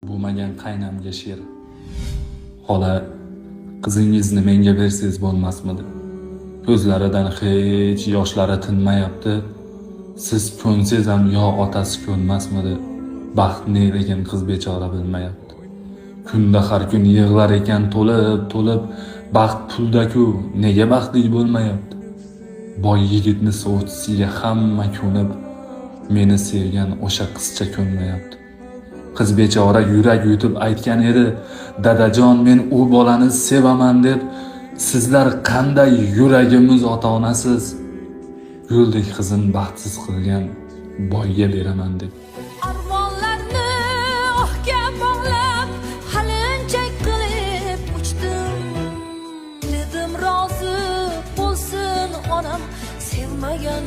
Bo'lmagan qaynamga she'r. Xola, qizingizni menga bersangiz bo'lmasmidi? Ko'zlaridan hech yoshlari tinmayapti. Siz ko'nsangiz ham yo otasi ko'nmasmidi? Baxtni lekin qiz bechora bilmayapti. Kunda har kun yig'lar ekan to'lib, baxt pulda-ku, nega baxtli bo'lmayapti? Boy yigitni sovutisiga hamma ko'nib, meni sevgan o'sha qizcha ko'nmayapti. Qiz bechora yurak yutib aytgan edi, dadajon men u bolani sevaman deb. Sizlar qanday yuragimiz ota-onasiz? Guldek qizim baxtsiz qilgan boyga beraman deb. Armonlarni ohga bog'lab, halinchak qilib uchdim. Dedim rozi bo'lsin onam, sevmagan